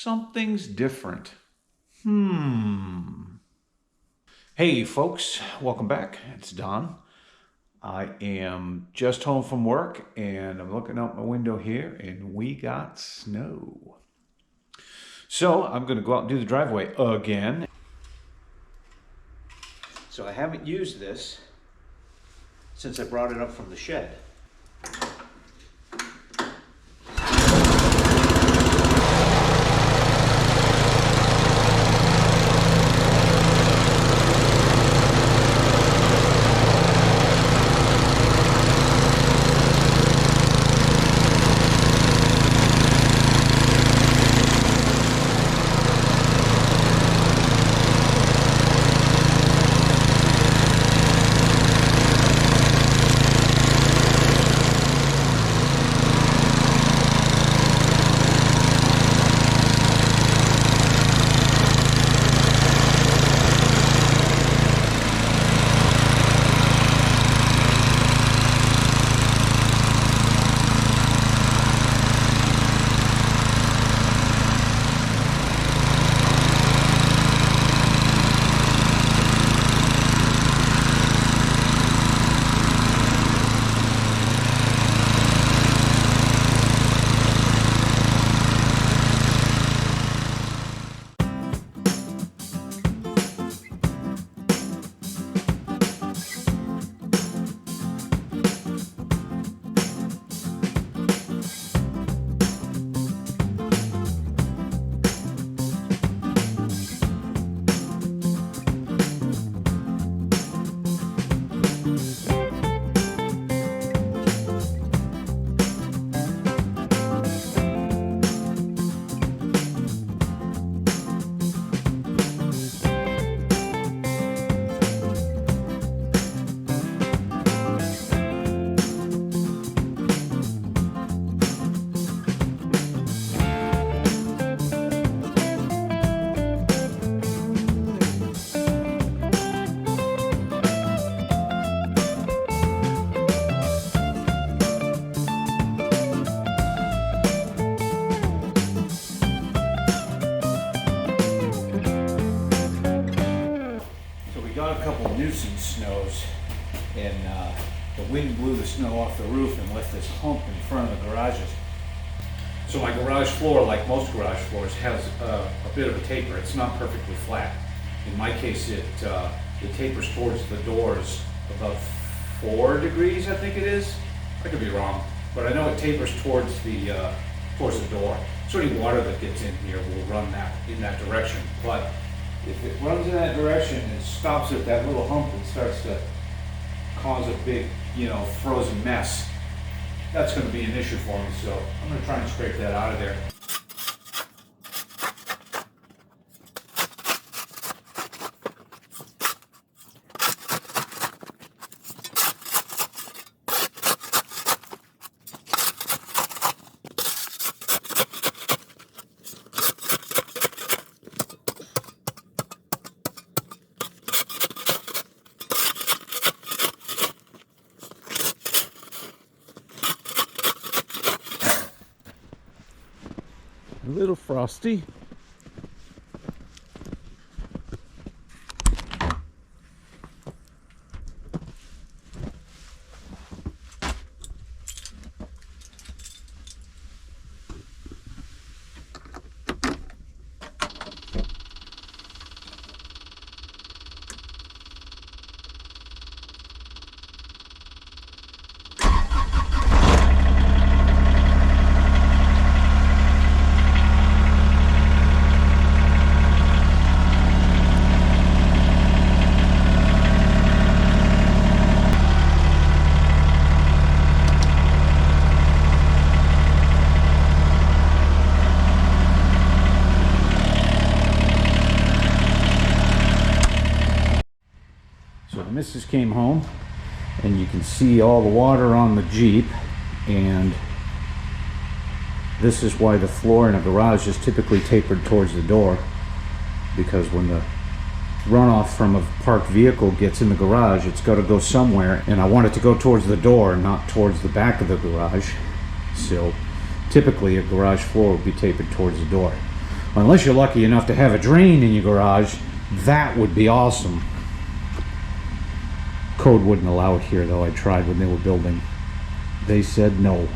Something's different. Hey folks, welcome back. It's Don. I am just home from work and I'm looking out my window here and we got snow. So I'm going to go out and do the driveway again. So I haven't used this since I brought it up from the shed. Got a couple of nuisance snows and the wind blew the snow off the roof and left this hump in front of the garages. So my garage floor, like most garage floors, has a bit of a taper. It's not perfectly flat. In my case, it tapers towards the doors about 4 degrees, I think it is. I could be wrong, but I know it tapers towards the door. So any water that gets in here will run in that direction. But if it runs in that direction and stops at that little hump and starts to cause a big, frozen mess, that's going to be an issue for me. So I'm going to try and scrape that out of there. A little frosty. Missus came home and you can see all the water on the Jeep, and this is why the floor in a garage is typically tapered towards the door, because when the runoff from a parked vehicle gets in the garage, it's got to go somewhere, and I want it to go towards the door, not towards the back of the garage. So typically a garage floor would be tapered towards the door. Unless you're lucky enough to have a drain in your garage, that would be awesome. Code wouldn't allow it here though. I tried when they were building. They said no.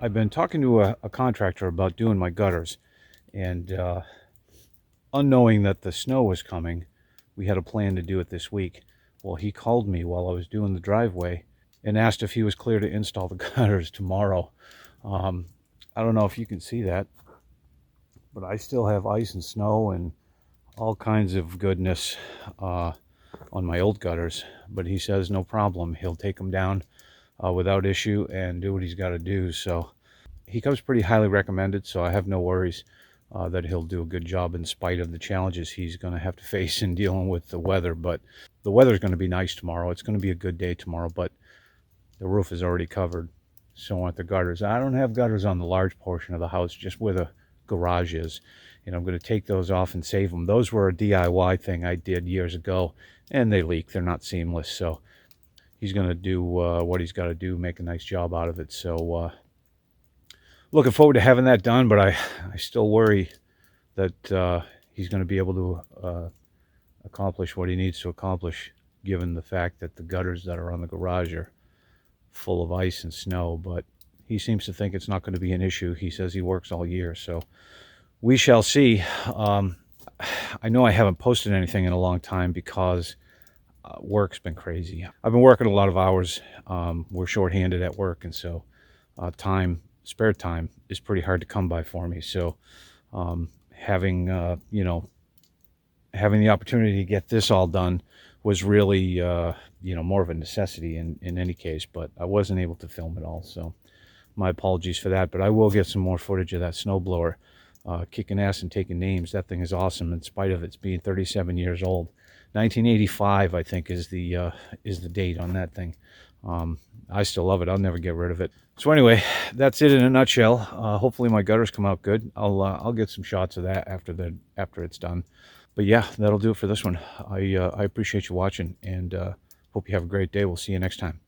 I've been talking to a contractor about doing my gutters, and unknowing that the snow was coming, we had a plan to do it this week. Well, he called me while I was doing the driveway and asked if he was clear to install the gutters tomorrow. Um, I don't know if you can see that, but I still have ice and snow and all kinds of goodness on my old gutters. But he says no problem. He'll take them down without issue and do what he's got to do. So he comes pretty highly recommended, so I have no worries that he'll do a good job in spite of the challenges he's going to have to face in dealing with the weather. But the weather's going to be nice tomorrow. It's going to be a good day tomorrow, but the roof is already covered. So aren't the gutters. I don't have gutters on the large portion of the house, just where the garage is. And I'm going to take those off and save them. Those were a DIY thing I did years ago, and they leak. They're not seamless. So he's going to do what he's got to do, make a nice job out of it. So looking forward to having that done, but I still worry that he's going to be able to accomplish what he needs to accomplish, given the fact that the gutters that are on the garage are full of ice and snow. But he seems to think it's not going to be an issue. He says he works all year, so we shall see. I know I haven't posted anything in a long time because work's been crazy. I've been working a lot of hours. We're shorthanded at work, and so spare time is pretty hard to come by for me. So having having the opportunity to get this all done was really more of a necessity in any case, but I wasn't able to film it all, so my apologies for that. But I will get some more footage of that snowblower kicking ass and taking names. That thing is awesome in spite of its being 37 years old. 1985 I think is the date on that thing. I still love it. I'll never get rid of it. So anyway, that's it in a nutshell. Hopefully my gutters come out good. I'll get some shots of that after it's done. But yeah, that'll do it for this one. I appreciate you watching, and hope you have a great day. We'll see you next time.